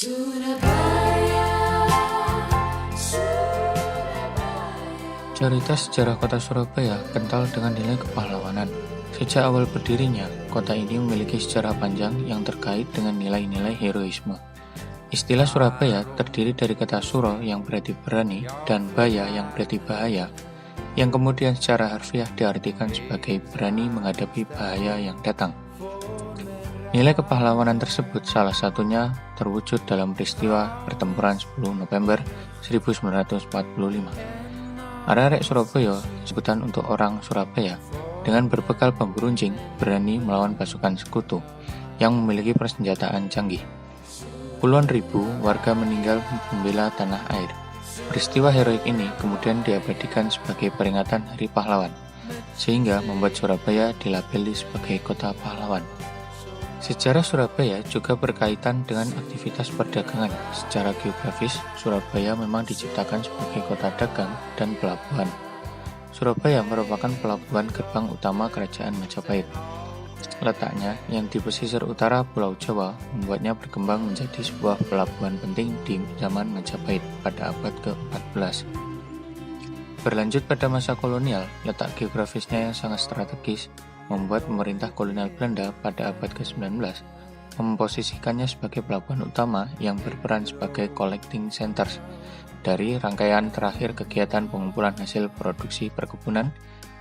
Surabaya, Surabaya. Cerita sejarah kota Surabaya kental dengan nilai kepahlawanan. Sejak awal berdirinya, kota ini memiliki sejarah panjang yang terkait dengan nilai-nilai heroisme. Istilah Surabaya terdiri dari kata suro yang berarti berani dan baya yang berarti bahaya, yang kemudian secara harfiah diartikan sebagai berani menghadapi bahaya yang datang. Nilai kepahlawanan tersebut salah satunya terwujud dalam peristiwa pertempuran 10 November 1945. Arek-arek Surabaya, sebutan untuk orang Surabaya, dengan berbekal bambu runcing berani melawan pasukan sekutu yang memiliki persenjataan canggih. Puluhan ribu warga meninggal membela tanah air. Peristiwa heroik ini kemudian diabadikan sebagai peringatan Hari Pahlawan, sehingga membuat Surabaya dilabeli sebagai kota pahlawan. Sejarah Surabaya juga berkaitan dengan aktivitas perdagangan. Secara geografis, Surabaya memang diciptakan sebagai kota dagang dan pelabuhan. Surabaya merupakan pelabuhan gerbang utama Kerajaan Majapahit. Letaknya yang di pesisir utara Pulau Jawa membuatnya berkembang menjadi sebuah pelabuhan penting di zaman Majapahit pada abad ke-14. Berlanjut pada masa kolonial, letak geografisnya yang sangat strategis membuat pemerintah kolonial Belanda pada abad ke-19 memposisikannya sebagai pelabuhan utama yang berperan sebagai collecting centers dari rangkaian terakhir kegiatan pengumpulan hasil produksi perkebunan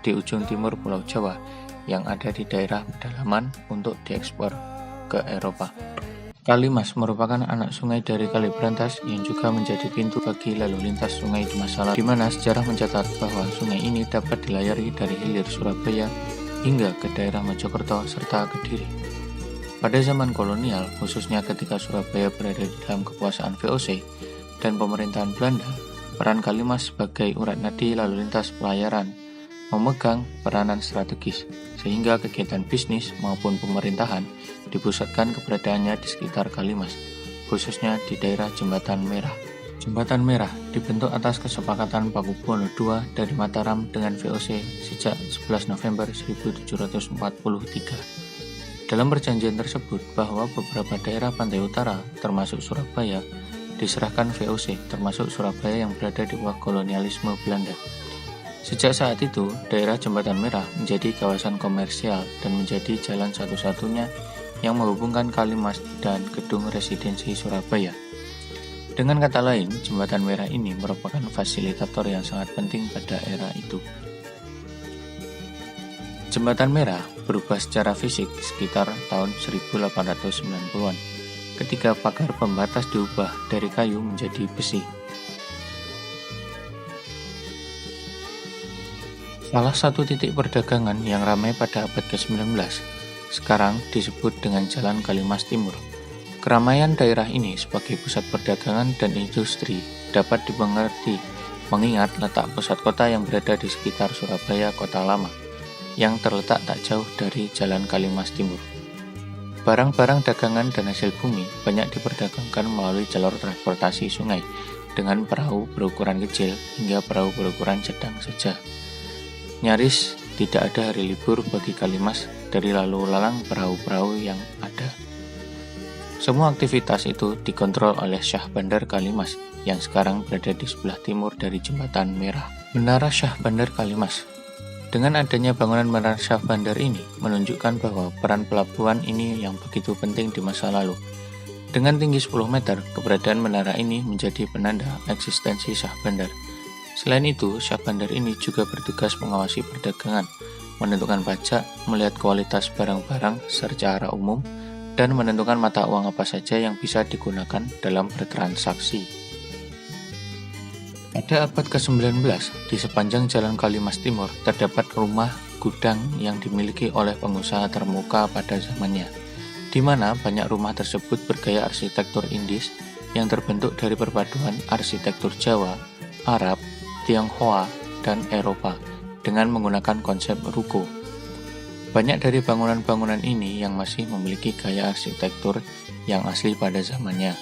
di ujung timur Pulau Jawa yang ada di daerah pedalaman untuk diekspor ke Eropa. Kalimas merupakan anak sungai dari Kali Brantas yang juga menjadi pintu bagi lalu lintas sungai di masa lalu, di mana sejarah mencatat bahwa sungai ini dapat dilayari dari hilir Surabaya hingga ke daerah Mojokerto serta Kediri. Pada zaman kolonial, khususnya ketika Surabaya berada di dalam kekuasaan VOC dan pemerintahan Belanda, peran Kalimas sebagai urat nadi lalu lintas pelayaran memegang peranan strategis, sehingga kegiatan bisnis maupun pemerintahan dipusatkan keberadaannya di sekitar Kalimas, khususnya di daerah Jembatan Merah. Jembatan Merah dibentuk atas kesepakatan Pakubuwono II dari Mataram dengan VOC sejak 11 November 1743. Dalam perjanjian tersebut bahwa beberapa daerah pantai utara, termasuk Surabaya, diserahkan VOC, termasuk Surabaya yang berada di bawah kolonialisme Belanda. Sejak saat itu, daerah Jembatan Merah menjadi kawasan komersial dan menjadi jalan satu-satunya yang menghubungkan Kalimas dan gedung residensi Surabaya. Dengan kata lain, Jembatan Merah ini merupakan fasilitator yang sangat penting pada era itu. Jembatan Merah berubah secara fisik sekitar tahun 1890-an, ketika pagar pembatas diubah dari kayu menjadi besi. Salah satu titik perdagangan yang ramai pada abad ke-19, sekarang disebut dengan Jalan Kalimas Timur. Keramaian daerah ini sebagai pusat perdagangan dan industri dapat dimengerti mengingat letak pusat kota yang berada di sekitar Surabaya Kota Lama, yang terletak tak jauh dari Jalan Kalimas Timur. Barang-barang dagangan dan hasil bumi banyak diperdagangkan melalui jalur transportasi sungai dengan perahu berukuran kecil hingga perahu berukuran sedang saja. Nyaris tidak ada hari libur bagi Kalimas dari lalu lalang perahu-perahu yang ada. Semua aktivitas itu dikontrol oleh Syah Bandar Kalimas yang sekarang berada di sebelah timur dari Jembatan Merah. Menara Syah Bandar Kalimas. Dengan adanya bangunan Menara Syah Bandar ini menunjukkan bahwa peran pelabuhan ini yang begitu penting di masa lalu. Dengan tinggi 10 meter, keberadaan menara ini menjadi penanda eksistensi Syah Bandar. Selain itu, Syah Bandar ini juga bertugas mengawasi perdagangan, menentukan pajak, melihat kualitas barang-barang secara umum, dan menentukan mata uang apa saja yang bisa digunakan dalam bertransaksi. Pada abad ke-19, di sepanjang Jalan Kalimas Timur terdapat rumah gudang yang dimiliki oleh pengusaha termuka pada zamannya, di mana banyak rumah tersebut bergaya arsitektur Indis yang terbentuk dari perpaduan arsitektur Jawa, Arab, Tionghoa, dan Eropa dengan menggunakan konsep ruko. Banyak dari bangunan-bangunan ini yang masih memiliki gaya arsitektur yang asli pada zamannya,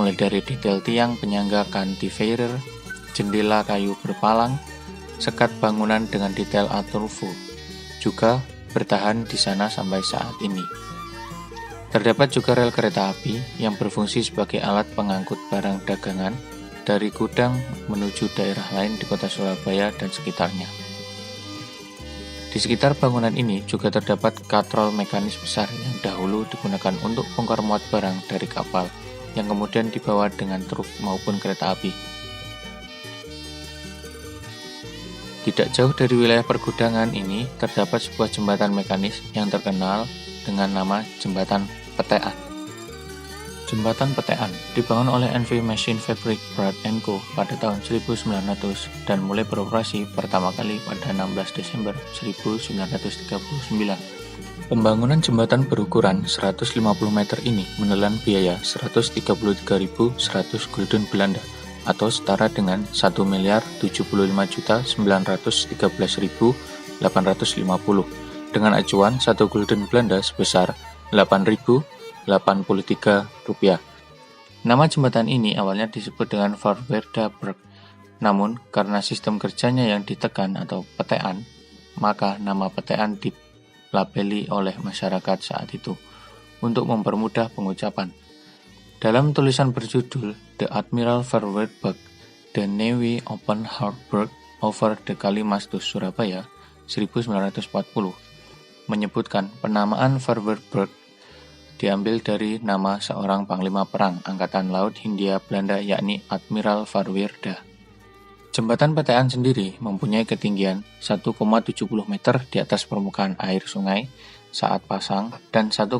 mulai dari detail tiang penyangga cantilever, jendela kayu berpalang, sekat bangunan dengan detail Art Nouveau, juga bertahan di sana sampai saat ini. Terdapat juga rel kereta api yang berfungsi sebagai alat pengangkut barang dagangan dari gudang menuju daerah lain di kota Surabaya dan sekitarnya. Di sekitar bangunan ini juga terdapat katrol mekanis besar yang dahulu digunakan untuk bongkar muat barang dari kapal, yang kemudian dibawa dengan truk maupun kereta api. Tidak jauh dari wilayah pergudangan ini terdapat sebuah jembatan mekanis yang terkenal dengan nama Jembatan Petean. Jembatan Petean dibangun oleh NV Machine Fabric Brad & Co. pada tahun 1900 dan mulai beroperasi pertama kali pada 16 Desember 1939. Pembangunan jembatan berukuran 150 meter ini menelan biaya 133.100 gulden Belanda atau setara dengan 1.075.913.850 dengan acuan 1 gulden Belanda sebesar 8.083 rupiah. Nama jembatan ini awalnya disebut dengan Voorwerderbrug, namun karena sistem kerjanya yang ditekan atau petean, maka nama petean dilabeli oleh masyarakat saat itu untuk mempermudah pengucapan. Dalam tulisan berjudul The Admiral Voorwerderbrug, The Navy Open Harbour over the Kalimastus Surabaya 1940 menyebutkan penamaan Voorwerderbrug diambil dari nama seorang panglima perang Angkatan Laut Hindia Belanda yakni Admiral Voorwerda. Jembatan Petean sendiri mempunyai ketinggian 1,70 meter di atas permukaan air sungai saat pasang dan 1,20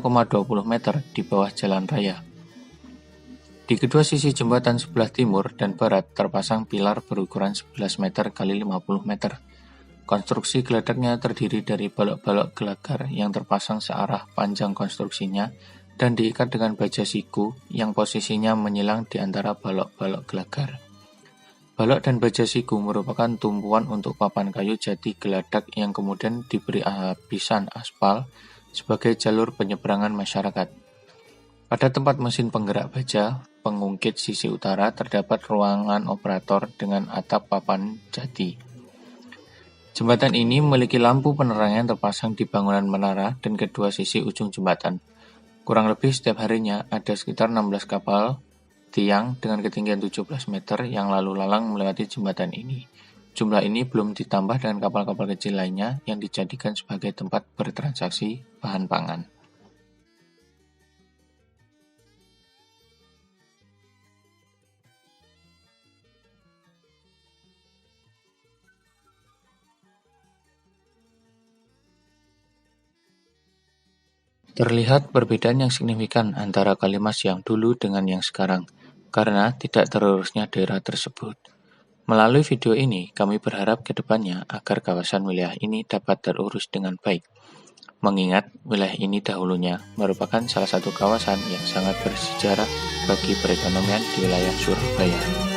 meter di bawah jalan raya. Di kedua sisi jembatan sebelah timur dan barat terpasang pilar berukuran 11 meter x 50 meter. Konstruksi geladaknya terdiri dari balok-balok gelagar yang terpasang searah panjang konstruksinya dan diikat dengan baja siku yang posisinya menyilang di antara balok-balok gelagar. Balok dan baja siku merupakan tumpuan untuk papan kayu jati geladak yang kemudian diberi lapisan aspal sebagai jalur penyeberangan masyarakat. Pada tempat mesin penggerak baja, pengungkit sisi utara terdapat ruangan operator dengan atap papan jati. Jembatan ini memiliki lampu penerang yang terpasang di bangunan menara dan kedua sisi ujung jembatan. Kurang lebih setiap harinya ada sekitar 16 kapal tiang dengan ketinggian 17 meter yang lalu lalang melewati jembatan ini. Jumlah ini belum ditambah dengan kapal-kapal kecil lainnya yang dijadikan sebagai tempat bertransaksi bahan pangan. Terlihat perbedaan yang signifikan antara Kalimas yang dulu dengan yang sekarang, karena tidak terurusnya daerah tersebut. Melalui video ini, kami berharap ke depannya agar kawasan wilayah ini dapat terurus dengan baik. Mengingat wilayah ini dahulunya merupakan salah satu kawasan yang sangat bersejarah bagi perekonomian di wilayah Surabaya.